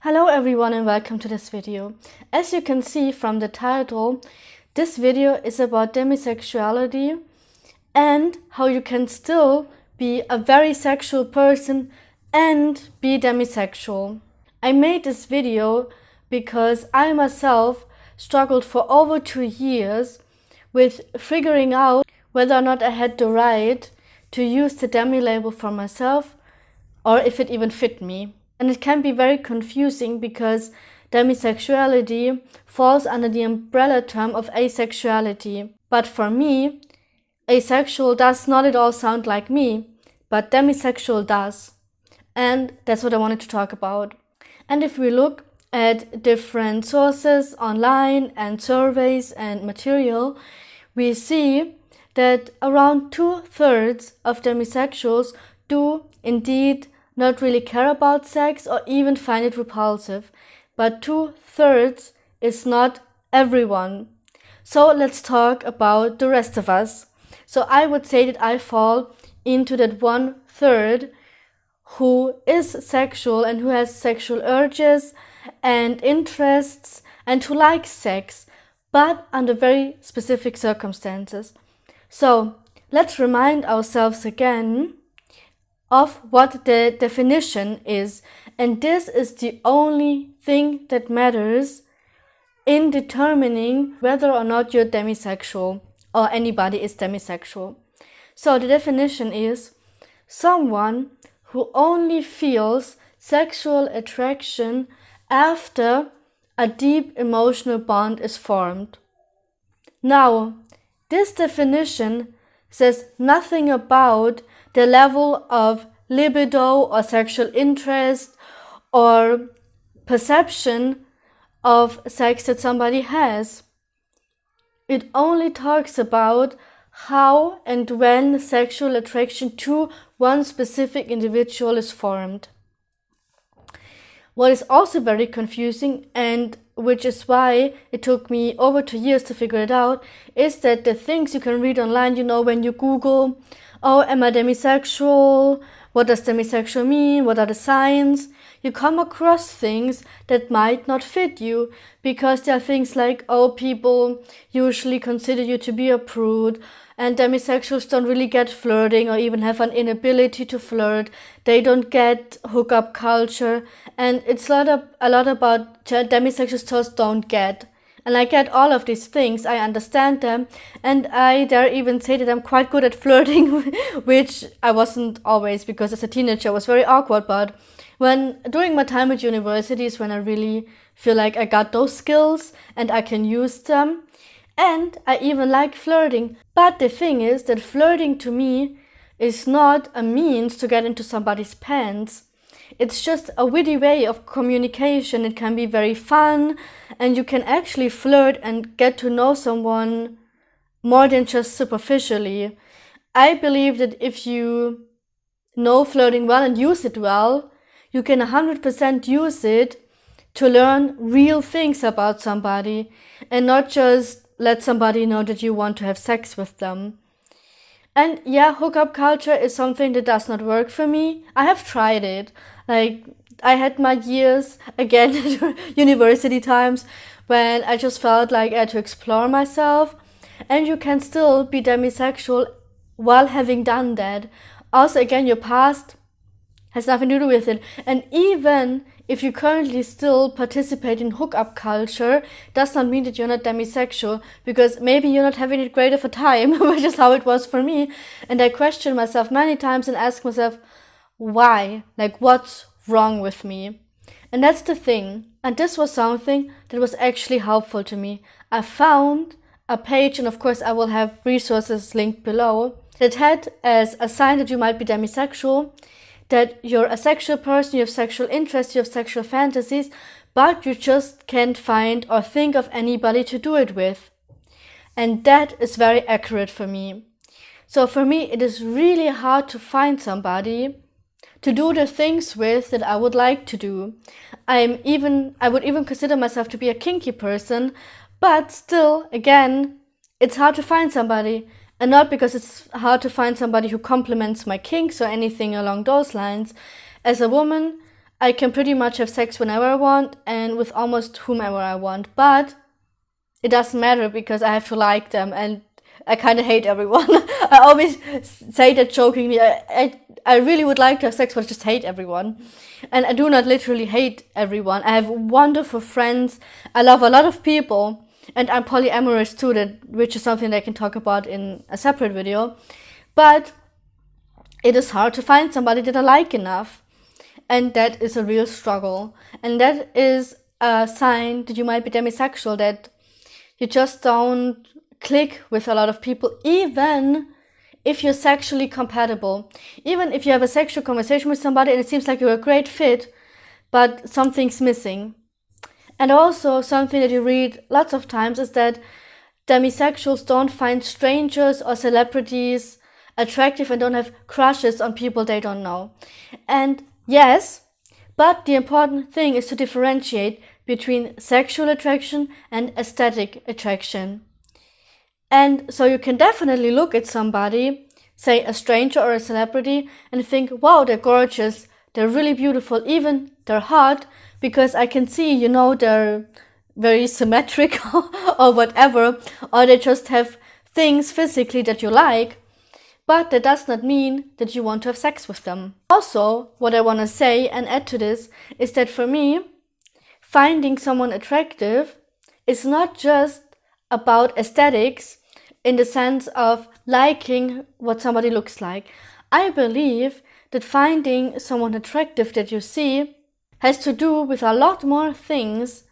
Hello everyone and welcome to this video. As you can see from the title, this video is about demisexuality and how you can still be a very sexual person and be demisexual. I made this video because I myself struggled for over 2 years with figuring out whether or not I had the right to use the demi label for myself or if it even fit me. And it can be very confusing because demisexuality falls under the umbrella term of asexuality. But for me, asexual does not at all sound like me, but demisexual does. And that's what I wanted to talk about. And if we look at different sources online and surveys and material, we see that around 2/3 of demisexuals do indeed not really care about sex or even find it repulsive. But 2/3 is not everyone. So let's talk about the rest of us. So I would say that I fall into that 1/3 who is sexual and who has sexual urges and interests and who likes sex, but under very specific circumstances. So let's remind ourselves again of what the definition is, and this is the only thing that matters in determining whether or not you're demisexual or anybody is demisexual. So the definition is someone who only feels sexual attraction after a deep emotional bond is formed. Now, this definition says nothing about the level of libido or sexual interest or perception of sex that somebody has. It only talks about how and when sexual attraction to one specific individual is formed. What is also very confusing, and which is why it took me over 2 years to figure it out, is that the things you can read online, when you Google, oh, am I demisexual? What does demisexual mean? What are the signs? You come across things that might not fit you because there are things like, oh, people usually consider you to be a prude, and demisexuals don't really get flirting or even have an inability to flirt. They don't get hookup culture, and it's a lot about demisexuals just don't get. And I get all of these things, I understand them, and I dare even say that I'm quite good at flirting, which I wasn't always, because as a teenager I was very awkward, but during my time at university is when I really feel like I got those skills and I can use them. And I even like flirting. But the thing is that flirting to me is not a means to get into somebody's pants. It's just a witty way of communication. It can be very fun, and you can actually flirt and get to know someone more than just superficially. I believe that if you know flirting well and use it well, you can 100% use it to learn real things about somebody and not just let somebody know that you want to have sex with them. And yeah, hookup culture is something that does not work for me. I have tried it. Like, I had my years, again, university times, when I just felt like I had to explore myself. And you can still be demisexual while having done that. Also, again, your past has nothing to do with it. And even if you currently still participate in hookup culture, does not mean that you're not demisexual, because maybe you're not having it great of a time, which is how it was for me. And I question myself many times and ask myself, why? Like, what's wrong with me? And that's the thing. And this was something that was actually helpful to me. I found a page, and of course I will have resources linked below, that had as a sign that you might be demisexual, that you're a sexual person, you have sexual interests, you have sexual fantasies, but you just can't find or think of anybody to do it with. And that is very accurate for me. So for me, it is really hard to find somebody to do the things with that I would like to do. I would even consider myself to be a kinky person, but still, again, it's hard to find somebody. And not because it's hard to find somebody who complements my kinks or anything along those lines. As a woman, I can pretty much have sex whenever I want and with almost whomever I want, but it doesn't matter because I have to like them, and I kind of hate everyone. I always say that jokingly. I really would like to have sex, but I just hate everyone. And I do not literally hate everyone. I have wonderful friends. I love a lot of people. And I'm polyamorous too, which is something that I can talk about in a separate video. But it is hard to find somebody that I like enough. And that is a real struggle. And that is a sign that you might be demisexual, that you just don't click with a lot of people, even if you're sexually compatible. Even if you have a sexual conversation with somebody and it seems like you're a great fit, but something's missing. And also something that you read lots of times is that demisexuals don't find strangers or celebrities attractive and don't have crushes on people they don't know. And yes, but the important thing is to differentiate between sexual attraction and aesthetic attraction. And so you can definitely look at somebody, say a stranger or a celebrity, and think, wow, they're gorgeous, they're really beautiful, even they're hot, because I can see, they're very symmetric or whatever, or they just have things physically that you like, but that does not mean that you want to have sex with them. Also, what I want to say and add to this is that for me, finding someone attractive is not just about aesthetics, in the sense of liking what somebody looks like. I believe that finding someone attractive that you see has to do with a lot more things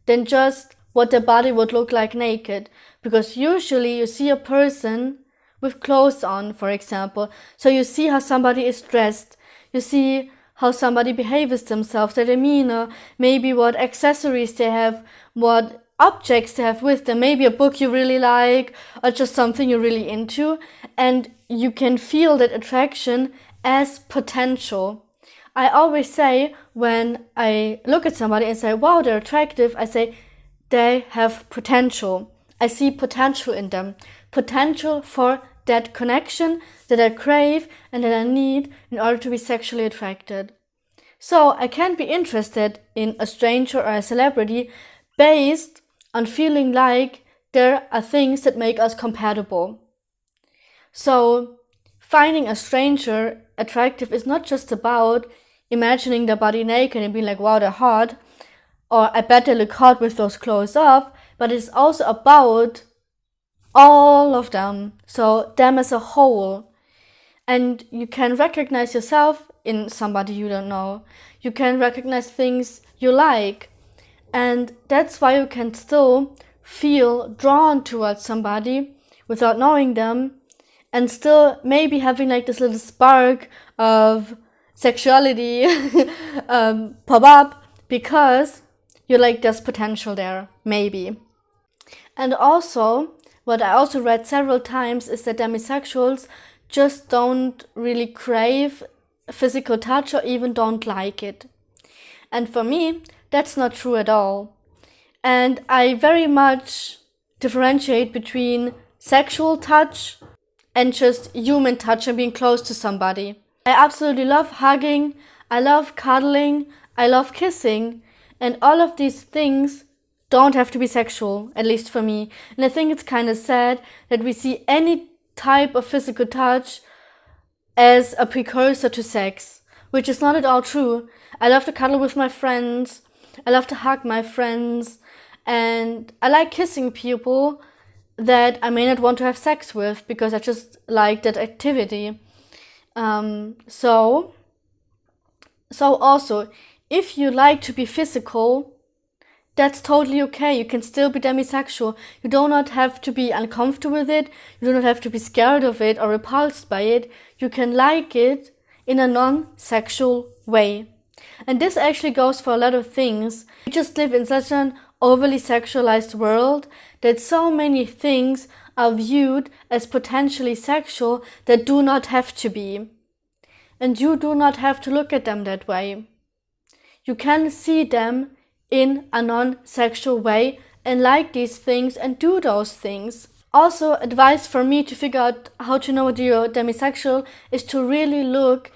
than just what their body would look like naked. Because usually you see a person with clothes on, for example. So you see how somebody is dressed. You see how somebody behaves themselves, their demeanor, maybe what accessories they have, what objects they have with them, maybe a book you really like or just something you're really into, and you can feel that attraction as potential. I always say when I look at somebody and say, wow, they're attractive, I say they have potential. I see potential in them, potential for that connection that I crave and that I need in order to be sexually attracted. So I can't be interested in a stranger or a celebrity based on feeling like there are things that make us compatible. So finding a stranger attractive is not just about imagining their body naked and being like, wow, they're hot, or I bet they look hot with those clothes off, but it's also about all of them, so them as a whole. And you can recognize yourself in somebody you don't know. You can recognize things you like. And that's why you can still feel drawn towards somebody without knowing them, and still maybe having like this little spark of sexuality pop up because you're like, there's potential there, maybe. And also, what I also read several times is that demisexuals just don't really crave physical touch or even don't like it. And for me, that's not true at all. And I very much differentiate between sexual touch and just human touch and being close to somebody. I absolutely love hugging, I love cuddling, I love kissing, and all of these things don't have to be sexual, at least for me. And I think it's kind of sad that we see any type of physical touch as a precursor to sex, which is not at all true. I love to cuddle with my friends, I love to hug my friends, and I like kissing people that I may not want to have sex with because I just like that activity. So also, if you like to be physical, that's totally okay. You can still be demisexual. You do not have to be uncomfortable with it. You do not have to be scared of it or repulsed by it. You can like it in a non-sexual way. And this actually goes for a lot of things. We just live in such an overly sexualized world that so many things are viewed as potentially sexual that do not have to be. And you do not have to look at them that way. You can see them in a non-sexual way and like these things and do those things. Also, advice for me to figure out how to know whether you're demisexual is to really look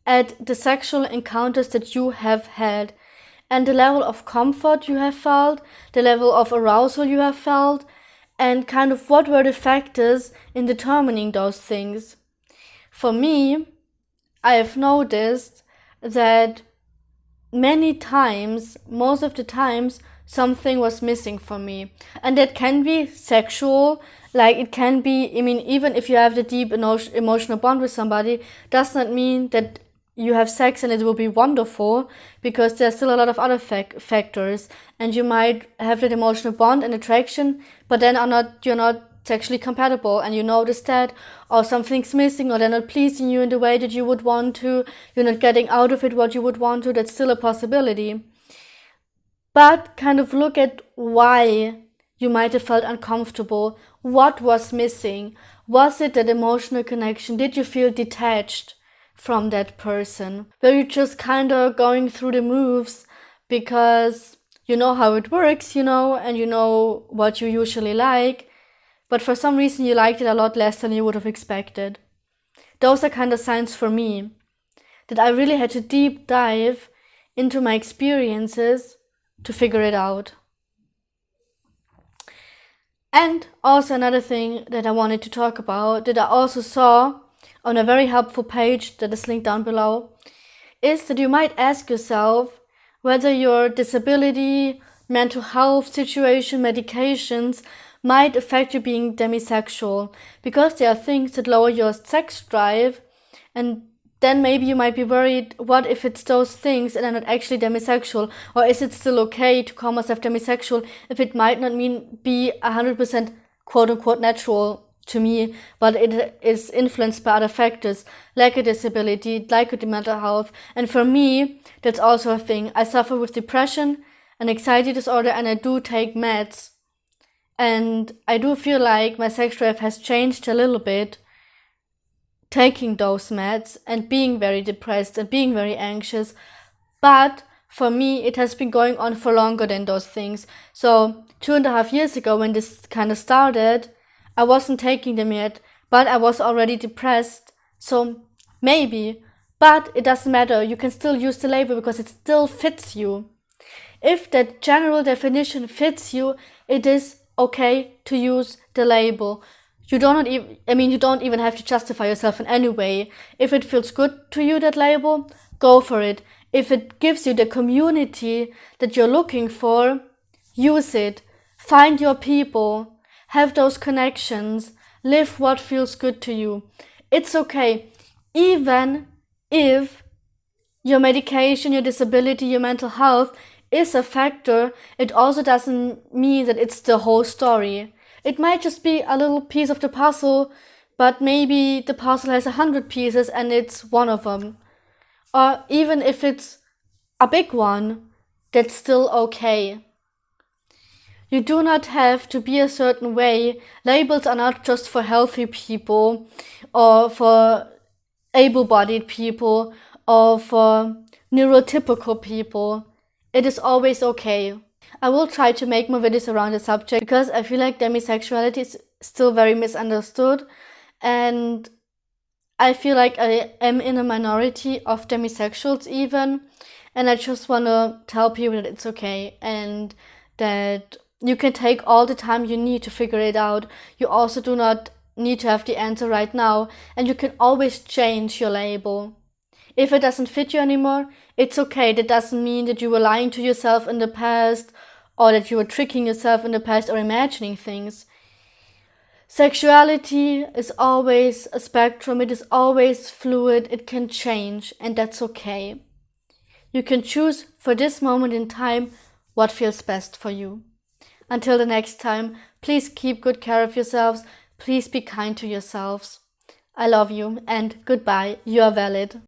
at the sexual encounters that you have had and the level of comfort you have felt, the level of arousal you have felt, and kind of what were the factors in determining those things. For me, I have noticed that many times, most of the times, something was missing for me. And that can be sexual, like it can be, I mean, even if you have the deep emotional bond with somebody, does not mean that you have sex and it will be wonderful, because there's still a lot of other factors, and you might have that emotional bond and attraction, but then you're not sexually compatible, and you notice that, or something's missing, or they're not pleasing you in the way that you would want to, you're not getting out of it what you would want to. That's still a possibility. But kind of look at why you might have felt uncomfortable. What was missing? Was it that emotional connection? Did you feel detached from that person? Were you just kind of going through the moves because you know how it works, and you know what you usually like, but for some reason you liked it a lot less than you would have expected? Those are kind of signs for me that I really had to deep dive into my experiences to figure it out. And also another thing that I wanted to talk about, that I also saw on a very helpful page that is linked down below, is that you might ask yourself whether your disability, mental health situation, medications might affect you being demisexual, because there are things that lower your sex drive, and then maybe you might be worried, what if it's those things and I'm not actually demisexual? Or is it still okay to call myself demisexual if it might not be 100% quote-unquote natural to me, but it is influenced by other factors, like a disability, like a mental health. And for me, that's also a thing. I suffer with depression and anxiety disorder, and I do take meds. And I do feel like my sex drive has changed a little bit taking those meds and being very depressed and being very anxious. But for me, it has been going on for longer than those things. So 2.5 years ago, when this kind of started, I wasn't taking them yet, but I was already depressed. So maybe, but it doesn't matter. You can still use the label because it still fits you. If that general definition fits you, it is okay to use the label. You don't even have to justify yourself in any way. If it feels good to you, that label, go for it. If it gives you the community that you're looking for, use it. Find your people. Have those connections. Live what feels good to you. It's okay. Even if your medication, your disability, your mental health is a factor, it also doesn't mean that it's the whole story. It might just be a little piece of the puzzle, but maybe the puzzle has 100 pieces and it's one of them. Or even if it's a big one, that's still okay. You do not have to be a certain way. Labels are not just for healthy people or for able-bodied people or for neurotypical people. It is always okay. I will try to make more videos around the subject, because I feel like demisexuality is still very misunderstood, and I feel like I am in a minority of demisexuals even, and I just want to tell people that it's okay and that you can take all the time you need to figure it out. You also do not need to have the answer right now, and you can always change your label. If it doesn't fit you anymore, it's okay. That doesn't mean that you were lying to yourself in the past, or that you were tricking yourself in the past or imagining things. Sexuality is always a spectrum. It is always fluid. It can change, and that's okay. You can choose for this moment in time what feels best for you. Until the next time, please keep good care of yourselves. Please be kind to yourselves. I love you, and goodbye. You are valid.